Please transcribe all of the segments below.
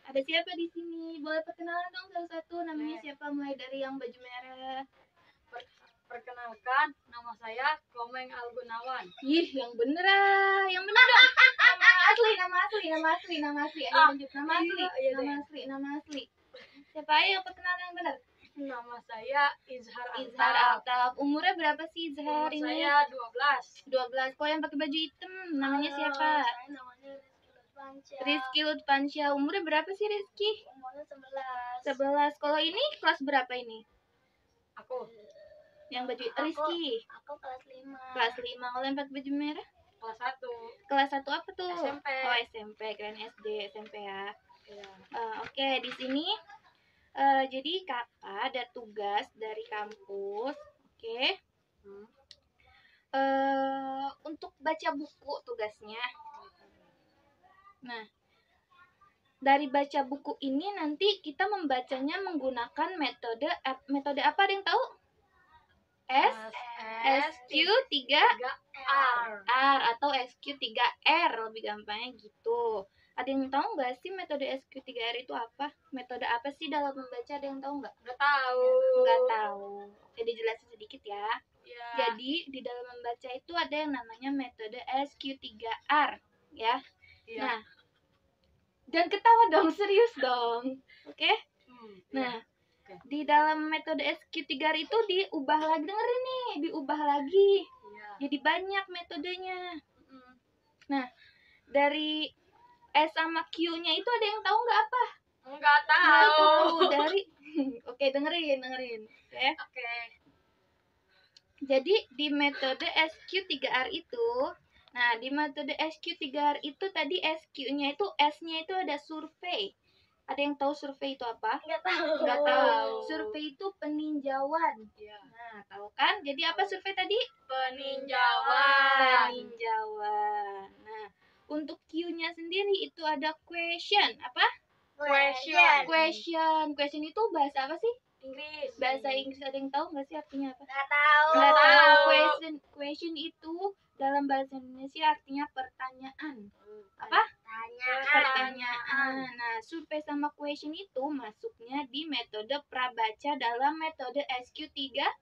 Ada siapa di sini? Boleh perkenalan dong satu-satu. Namanya siapa? Mulai dari yang baju merah. Perkenalkan, nama saya Komeng Algunawan. Ih, yang bener ah. Yang bener dong. Nama asli. Ayo lanjut. Nama asli. Nama asli. Siapa ayo yang perkenalan yang bener? Nama saya Izhar Izhar Altaf. Umurnya berapa sih Izhar ini? Saya 12. 12. Kok yang pakai baju hitam namanya siapa? Saya namanya Rizky Lutfansya. Umurnya berapa sih Rizky? Umurnya 11. Kalau ini kelas berapa ini? Aku Yang baju Rizky. Aku kelas 5. Kelas 5. Kalau yang pakai baju merah? Kelas 1. Kelas 1 apa tuh? SMP. Oh, SMP. Keren SD, SMP ya. Iya. Oke, di sini jadi kakak ada tugas dari kampus. Oke. Untuk baca buku tugasnya. Nah, dari baca buku ini nanti kita membacanya menggunakan metode apa, ada yang tahu? SQ3R atau SQ3R, lebih gampangnya gitu. Ada yang tahu nggak sih metode SQ3R itu apa? Metode apa sih dalam membaca, ada yang tahu nggak? Nggak tahu. Nggak tahu. Oke, dijelasin sedikit ya. Ya. Jadi di dalam membaca itu ada yang namanya metode SQ3R ya. Iya. Nah, jangan ketawa dong, serius dong. Oke? Nah, di dalam metode SQ3R itu diubah lagi, dengerin nih, diubah lagi. Iya. Jadi banyak metodenya. Nah, dari S sama Q-nya itu ada yang tahu nggak apa? Nggak tahu. Nggak tahu. Dari Oke, dengerin. Oke. Oke. Jadi di metode SQ3R itu, nah di metode SQ3R itu tadi SQ-nya itu, S-nya itu ada survei. Ada yang tahu survei itu apa? Nggak tahu. Nggak tahu. Survei itu peninjauan. Iya. Nah, tahu kan? Jadi apa survei tadi? Peninjauan. Nah, untuk Q-nya sendiri itu ada question. Apa? Question. Question itu bahasa apa sih? Inggris. Bahasa Inggris, ada yang tahu nggak sih artinya apa? Nggak tahu. Nggak tahu. Question itu dalam bahasa Indonesia artinya pertanyaan. Apa? Pertanyaan. Nah, survei sama question itu masuknya di metode prabaca dalam metode SQ3R.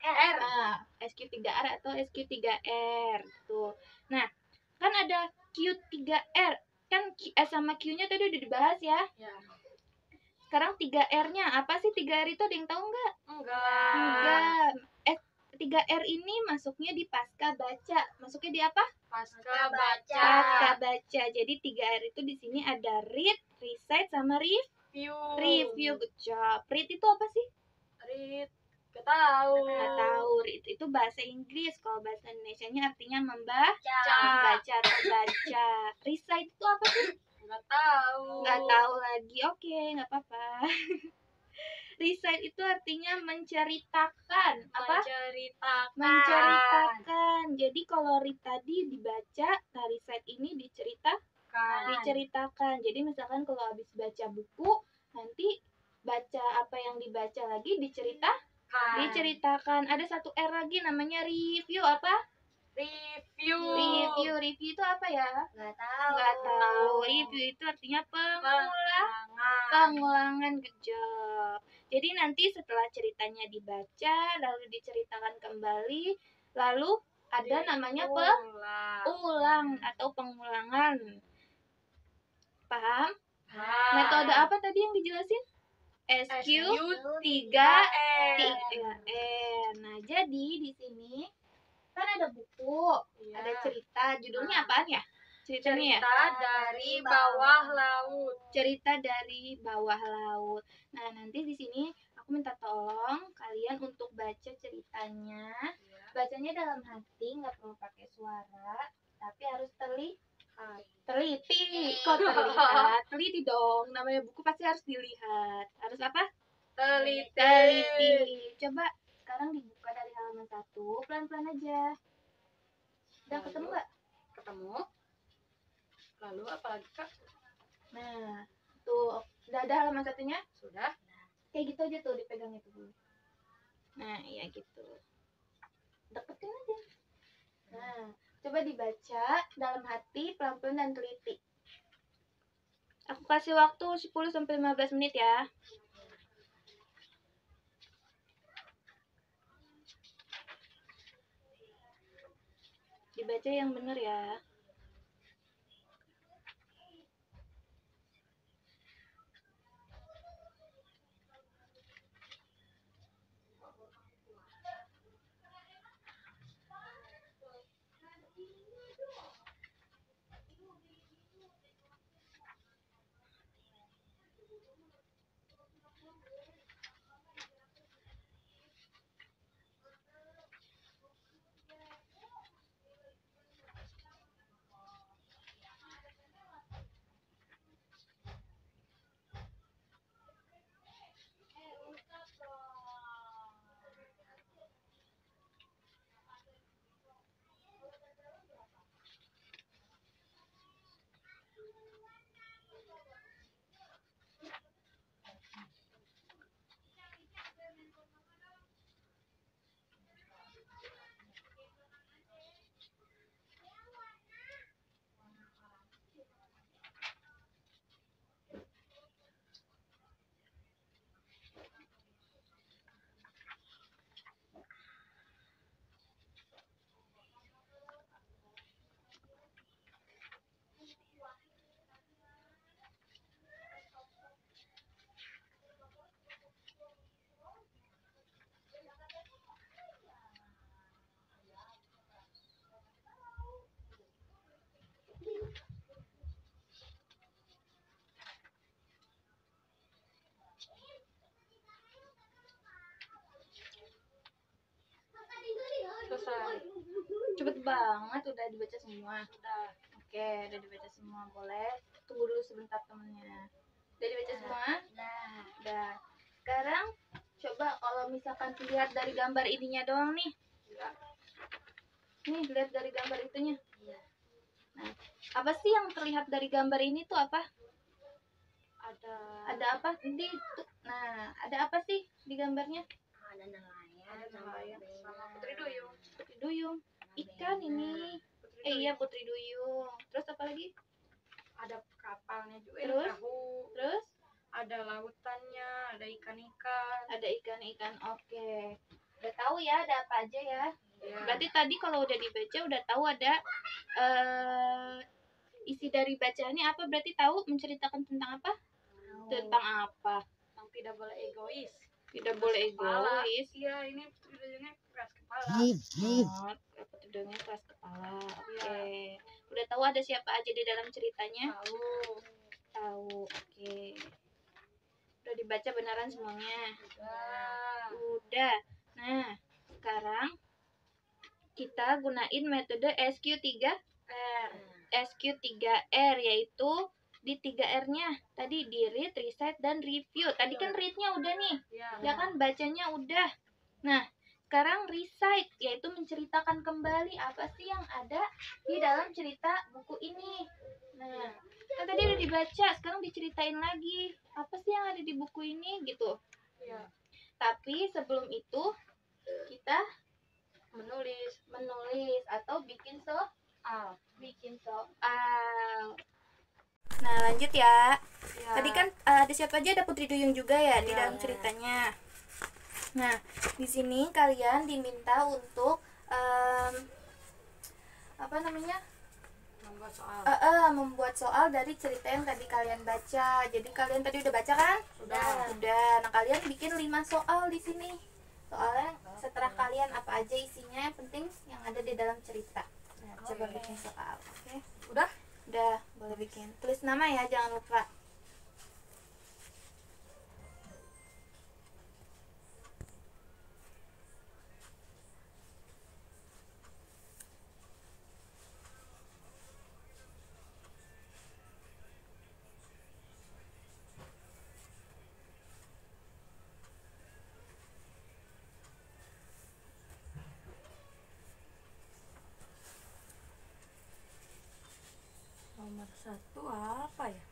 Nah, SQ3R atau SQ3R tuh. Nah, kan ada Q3R. Kan S sama Q-nya tadi udah dibahas ya. Ya. Sekarang 3R-nya. Apa sih 3R itu, ada yang tahu nggak? Enggak. 3R ini masuknya di pasca baca. Masuknya di apa? Pasca baca. Pasca baca. Jadi 3R itu di sini ada read, recite, sama review. Good job. Read itu apa sih? Read. Nggak tahu. Nggak tahu. Read itu bahasa Inggris. Kalau bahasa Indonesianya artinya membaca atau baca. Recite itu apa sih? Nggak tahu. Nggak tahu lagi. Oke, nggak apa-apa. Recite itu artinya menceritakan. Apa? Menceritakan. Jadi kalau read tadi dibaca, nah recite ini diceritakan. Jadi misalkan kalau habis baca buku, nanti baca apa yang dibaca lagi diceritakan. Ada satu R lagi namanya review. Apa? Review itu apa ya? Nggak tahu. Review itu artinya pengulangan. Good job. Jadi nanti setelah ceritanya dibaca, lalu diceritakan kembali, lalu ada namanya ulang atau pengulangan. Paham? Metode apa tadi yang dijelasin? SQ3R. Nah, jadi di sini kan ada buku, ada cerita. Judulnya apaan ya? Ceritanya ya? dari bawah laut. Cerita dari bawah laut. Nah, nanti di sini aku minta tolong kalian untuk baca ceritanya. Bacanya dalam hati, nggak perlu pakai suara, tapi harus teliti. Kok terlihat? Teliti dong. Namanya buku pasti harus dilihat. Harus apa? Teliti. Coba sekarang dibuka dari halaman 1, pelan-pelan aja. Udah ketemu nggak? Ketemu. Lalu apa lagi, Kak? Nah, tuh udah ada halaman 1-nya? Sudah. Kayak gitu aja tuh, dipegang itu dulu. Nah, iya gitu. Deketin aja. Nah, coba dibaca dalam hati, pelan-pelan dan teliti. Aku kasih waktu 10-15 menit ya. Dibaca yang benar ya. Selesai. Cepet banget, udah dibaca semua. Udah. Oke, udah dibaca semua. Boleh tunggu dulu sebentar temennya. Udah dibaca semua? Udah. Sekarang coba kalau misalkan lihat dari gambar ininya doang nih. Nih, lihat dari gambar itunya. Nah, apa sih yang terlihat dari gambar ini tuh apa? Ada apa? Nah, ada apa sih di gambarnya? Ada nelayan sama putri duyung. Putri duyung. Ikan ini. Iya, putri duyung. Terus apa lagi? Ada kapalnya juga. Terus? Perahu. Terus? Ada lautannya, ada ikan-ikan. Ada ikan-ikan. Oke. Udah tahu ya ada apa aja ya? Ya. Berarti tadi kalau udah dibaca udah tahu ada isi dari bacaannya apa? Berarti tahu menceritakan tentang apa? Tentang apa? Yang tidak boleh egois. Tidak boleh egois. Iya, ini putri duyungnya keras kepala. Putri duyungnya keras kepala. Oke. Udah tahu ada siapa aja di dalam ceritanya? Tahu. Oke. Udah dibaca beneran semuanya? Udah. Nah, sekarang kita gunain metode SQ3R. SQ3R yaitu di 3R-nya. Tadi di read, recite, dan review. Tadi kan read-nya udah nih. Ya kan, bacanya udah. Nah, sekarang recite yaitu menceritakan kembali apa sih yang ada di dalam cerita buku ini. Nah, kan tadi udah dibaca, sekarang diceritain lagi. Apa sih yang ada di buku ini gitu. Tapi sebelum itu kita menulis atau bikin soal. Nah, lanjut ya. Tadi kan ada siapa aja, ada Putri Duyung juga ya di dalam ceritanya. Nah, di sini kalian diminta untuk membuat soal dari cerita yang tadi kalian baca. Jadi kalian tadi udah baca kan? Udah. Nah, kalian bikin 5 soal di sini. Soalnya setelah kalian apa aja isinya, yang penting yang ada di dalam cerita. Nah, coba bikin soal. Oke. Udah, boleh bikin. Tulis nama ya, jangan lupa. Nomor 1 apa ya?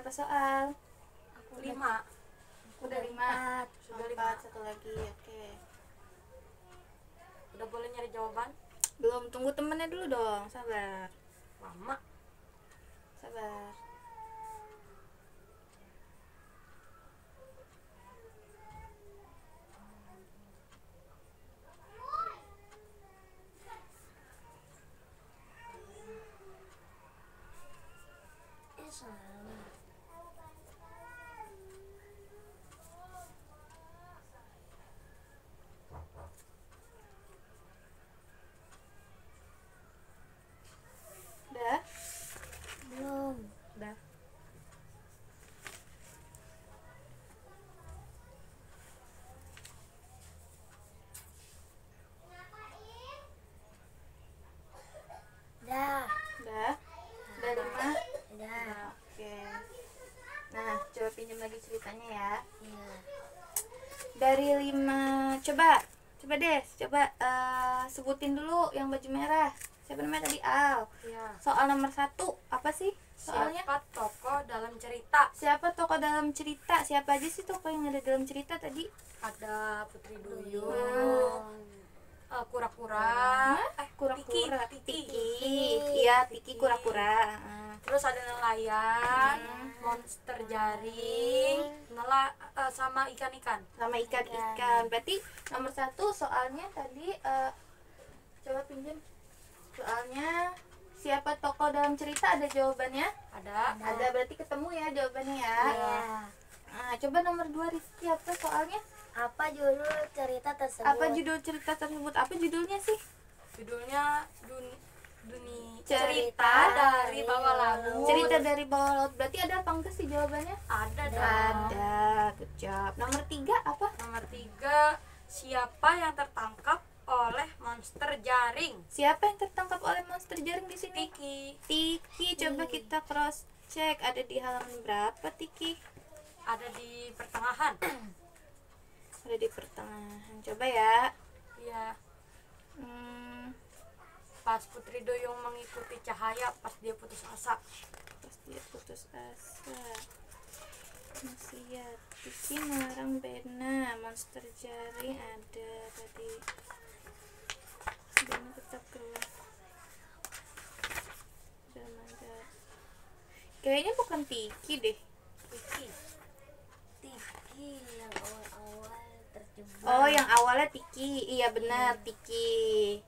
berapa soal? Aku 5. Udah 5. Sudah 4, 5. satu lagi. Oke. Udah boleh nyari jawaban? Belum, tunggu temennya dulu dong. Sabar. Lama. Sabar. Udah? Belum. Udah. Dah. Udah? Udah 5? Dah. Oke. Nah, coba pinjam lagi ceritanya ya. Iya. Dari 5, coba deh, sebutin dulu yang baju merah. Siapa namanya tadi? Al. Iya. Soal nomor 1, apa sih soalnya? Siapa tokoh dalam cerita? Siapa tokoh dalam cerita? Siapa aja sih tokoh yang ada dalam cerita tadi? Ada Putri Duyung, kura-kura, Kura-kura. Tiki. Iya, Tiki kura-kura. Terus ada nelayan, monster jaring, sama ikan-ikan. Sama ikan-ikan. Berarti nomor 1 soalnya tadi coba pinjam. Soalnya siapa tokoh dalam cerita, ada jawabannya? Ada, berarti ketemu ya jawabannya ya. Iya. Nah, coba nomor 2 Rizky, apa soalnya? Apa judul cerita tersebut? Apa judul cerita tersebut? Apa judulnya sih? Judulnya Cerita cerita dari bawah laut. Cerita dari bawah laut. Berarti ada apa enggak sih jawabannya? Ada dong. Ada. Good job. Nomor 3 apa? Nomor 3, siapa yang tertangkap oleh monster jaring? Siapa yang tertangkap oleh monster jaring di sini? Tiki. Tiki. Coba kita cross check. Ada di halaman berapa Tiki? Ada di pertengahan. Ada di pertengahan. Coba ya. Iya. Hmm, Pas Putri Duyung mengikuti cahaya, pas dia putus asa. pas dia putus asa. Masih ya. Tiki melarang Bena. Monster jaring ada tadi. Bena tetap keluar. Dermaga. Kayaknya bukan Tiki deh. Tiki. Tiki yang awal-awal terjebak. Oh, yang awalnya Tiki. Iya benar, Tiki.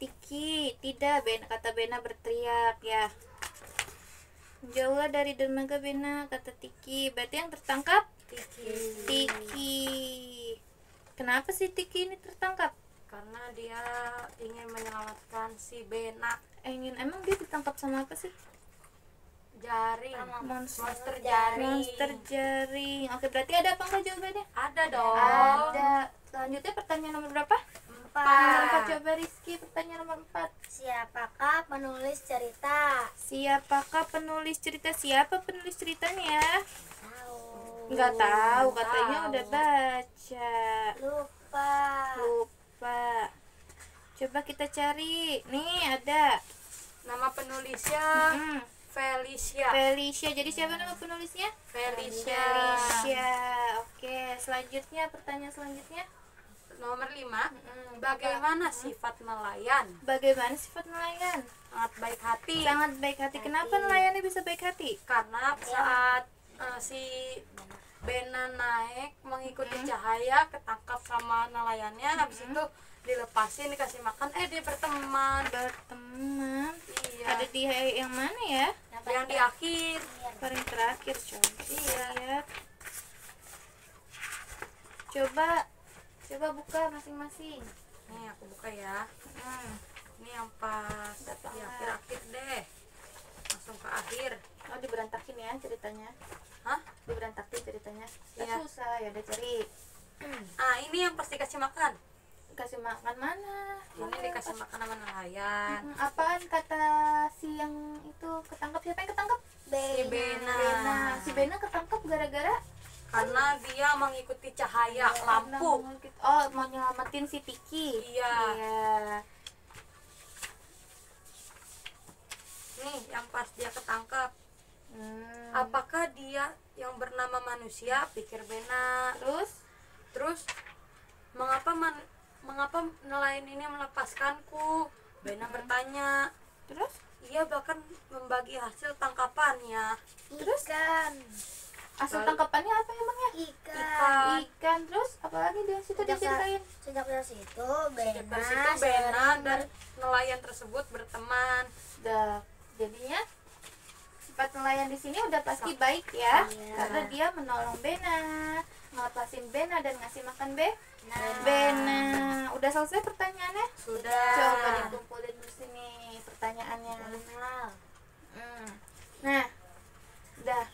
Tiki, tidak, kata Bena berteriak ya. Jauhlah dari dermaga Bena, kata Tiki. Berarti yang tertangkap Tiki. Tiki. Kenapa sih Tiki ini tertangkap? Karena dia ingin menyelamatkan si Bena. Emang dia ditangkap sama apa sih? Jaring. Monster jaring. Monster jaring. Oke, berarti ada apa enggak jawabannya? Ada dong. Ada. Selanjutnya pertanyaan nomor berapa? Nomor 4. 4. Coba Rizky, pertanyaan nomor 4. Siapakah penulis cerita? Siapakah penulis cerita? Siapa penulis ceritanya? Tahu. Nggak tahu, katanya tahu. udah baca. Lupa. Coba kita cari. Nih ada. Nama penulisnya Hmm, Felicia. Felicia. Jadi siapa nama penulisnya? Felicia. Felicia. Oke, selanjutnya pertanyaan selanjutnya. Nomor 5. Bagaimana sifat nelayan? Bagaimana sifat nelayan? Sangat baik hati. Sangat baik hati. Kenapa nelayannya bisa baik hati? Karena saat si Bena naik mengikuti cahaya, ketangkap sama nelayannya, habis itu dilepasin, dikasih makan, dia berteman. Berteman. Iya. Ada di yang mana ya? Yang di akhir. Paling terakhir coba. Iya. Lihat. Coba buka masing-masing. Nih aku buka ya. Hmm. Ini yang pas di akhir-akhir deh. Langsung ke akhir. Oh, diberantakin ya ceritanya. Hah? Diberantakin ceritanya. Iya. Susah ya, udah cari. Ini yang pas dikasih makan. Kasih makan mana? Ini dikasih makan sama nelayan. Apaan kata si yang itu ketangkap? Siapa yang ketangkap? Si Bena. Si Bena ketangkap gara-gara Karena dia mengikuti cahaya lampu. Oh, mau nyelamatin si Tiki. Iya. Iya. Nih yang pas dia ketangkap. Apakah dia yang bernama manusia? Pikir Bena. Terus mengapa nelayan ini melepaskanku? Bena bertanya. Terus Ia bahkan membagi hasil tangkapannya. Terus? Ikan. asal tangkapannya apa emangnya? Ikan. Terus apalagi di situ diceritain? Sejak dari situ Dari situ Bena Bena dan nelayan tersebut berteman. Jadinya sifat nelayan di sini udah pasti baik ya, Iya. karena dia menolong Bena, ngelepasin Bena dan ngasih makan Nah. Bena. Udah selesai pertanyaannya? Sudah. Coba dikumpulin di sini pertanyaannya. Nah, udah.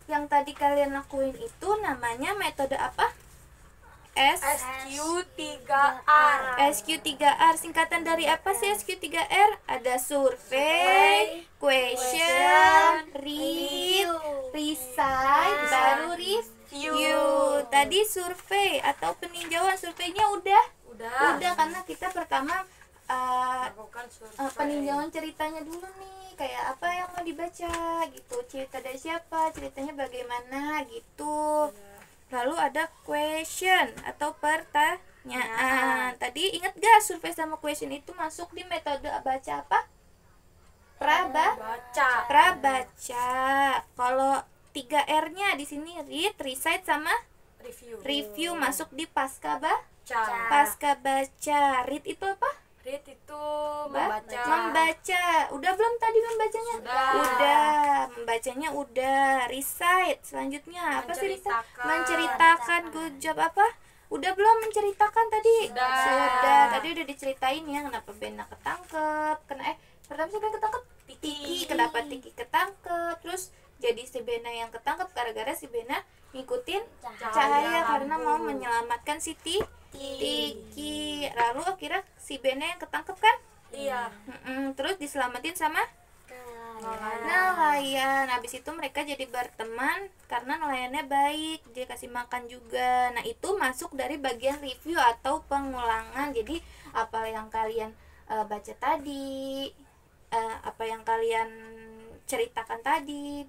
Yang tadi kalian lakuin itu namanya metode apa? SQ3R. SQ3R. Singkatan dari apa sih SQ3R? Ada survei, question, read, recite, baru review. Tadi survei atau peninjauan, surveinya udah karena kita pertama Lakukan survei. peninjauan ceritanya dulu nih, kayak apa yang mau dibaca gitu, cerita dari siapa, ceritanya bagaimana gitu. Lalu ada question atau pertanyaan. Tadi ingat gak survei sama question itu masuk di metode baca apa? Prabaca. Kalau 3R-nya di sini read, recite sama review masuk di pasca baca. Read itu apa? Read itu membaca. Udah belum tadi membacanya? Udah. Membacanya udah. Recite selanjutnya apa sih? Menceritakan. Menceritakan. Good job apa? Udah belum menceritakan tadi? Sudah. Tadi udah diceritain ya kenapa Bena ketangkep. Pertama siapa yang ketangkep? Tiki. Kenapa Tiki ketangkep? Terus jadi si Bena yang ketangkep gara-gara si Bena ngikutin cahaya karena mau menyelamatkan si Tiki. Lalu akhirnya si Bena yang ketangkep kan? Iya. Terus diselamatin sama nelayan. Habis itu mereka jadi berteman karena nelayannya baik, dia kasih makan juga. Nah, itu masuk dari bagian review atau pengulangan. Jadi apa yang kalian baca tadi, apa yang kalian ceritakan tadi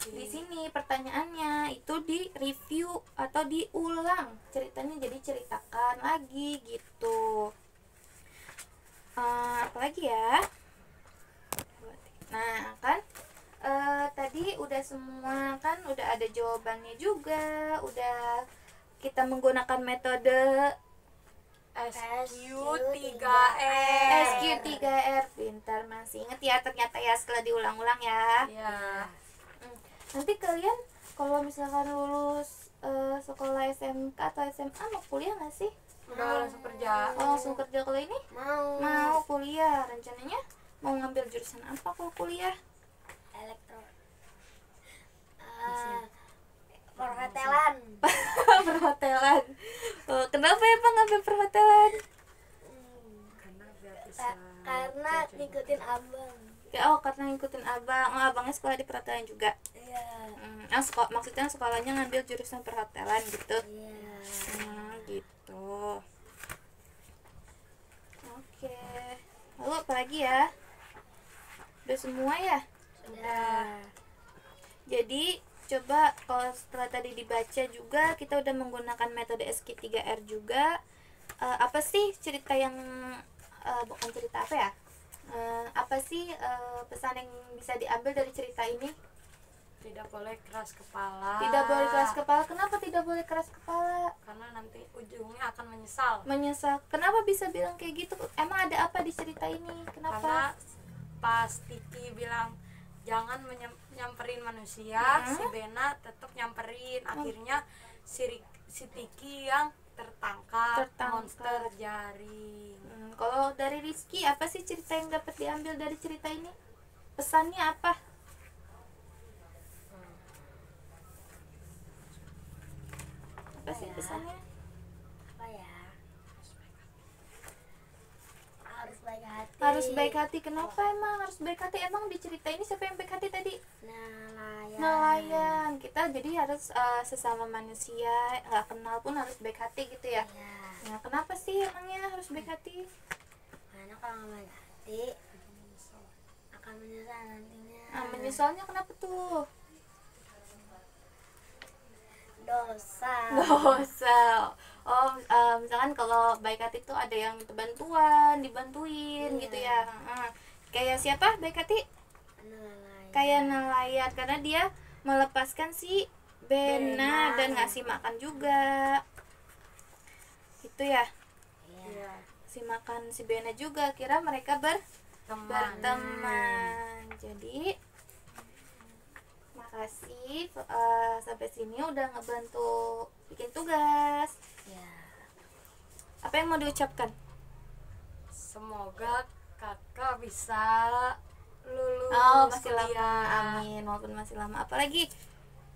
di sini pertanyaannya itu di review atau diulang ceritanya, jadi ceritakan lagi gitu. Apalagi ya? Nah kan tadi udah semua kan, udah ada jawabannya juga, udah kita menggunakan metode SQ3R. Pintar, masih inget ya ternyata ya setelah diulang-ulang ya. Iya. Nanti kalian kalau misalkan lulus sekolah SMK atau SMA mau kuliah nggak sih? Udah langsung kerja. Langsung kerja. Kalau ini mau kuliah, rencananya mau ngambil jurusan apa kalau kuliah? Perhotelan. Perhotelan. Kenapa ya Pak ngambil perhotelan? Karena ngikutin abang. Karena ngikutin abang. Abangnya sekolah di perhotelan juga. Iya. Maksudnya sekolahnya ngambil jurusan perhotelan gitu. Iya. Gitu. Oke. Lalu apa lagi ya? Udah semua ya? Sudah. Jadi coba kalau setelah tadi dibaca juga kita udah menggunakan metode SQ3R juga. Apa sih cerita yang bukan cerita apa ya? Apa sih pesan yang bisa diambil dari cerita ini? Tidak boleh keras kepala. Tidak boleh keras kepala. Kenapa tidak boleh keras kepala? Karena nanti ujungnya akan menyesal. Menyesal. Kenapa bisa bilang kayak gitu? Emang ada apa di cerita ini? Kenapa? Karena pas Tiki bilang jangan nyamperin manusia, si Bena tetap nyamperin. Akhirnya si Tiki yang tertangkap monster jaring. Kalau dari Rizky, apa sih cerita yang dapat diambil dari cerita ini? Pesannya apa? Apa sih pesannya? Apa ya? Harus baik hati. Harus baik hati. Kenapa emang harus baik hati? Emang di cerita ini siapa yang baik hati tadi? Nelayan. Kita jadi harus sesama manusia, nggak kenal pun harus baik hati gitu ya. Nah, kenapa sih emangnya harus baik hati? Karena kalau nggak baik hati akan menyesal nantinya. Menyesalnya kenapa tuh? Dosa. Dosa. Oh, misalkan kalau baik hati tuh ada yang minta bantuan, dibantuin gitu ya. Kayak siapa baik hati? Nelayan. Kayak nelayan, karena dia melepaskan si Bena Bena. dan ngasih makan juga. Itu ya. Iya. Si makan si Bena juga, kira mereka Teman. berteman. Jadi makasih sampai sini udah ngebantu bikin tugas. Iya. Apa yang mau diucapkan? Semoga kakak bisa lulus Oh, masih lama. kuliah. Amin, walaupun masih lama. Apalagi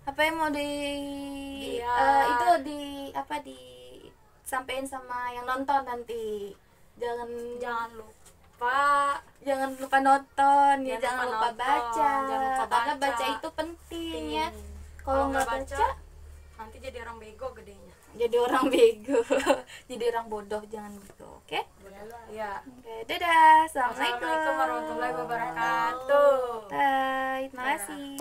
apa yang mau Iya. itu disampaikan sama yang nonton nanti. Jangan Jangan lupa nonton ya, jangan lupa nonton, baca. jangan lupa Karena baca. baca itu penting ya. Kalau Kalau nggak nggak baca nanti jadi orang bego gedenya. jadi orang bego. Jadi orang bodoh, jangan gitu. Oke? Iya. Oke, dadah. Assalamualaikum Assalamualaikum warahmatullahi wabarakatuh. Bye. Terima kasih.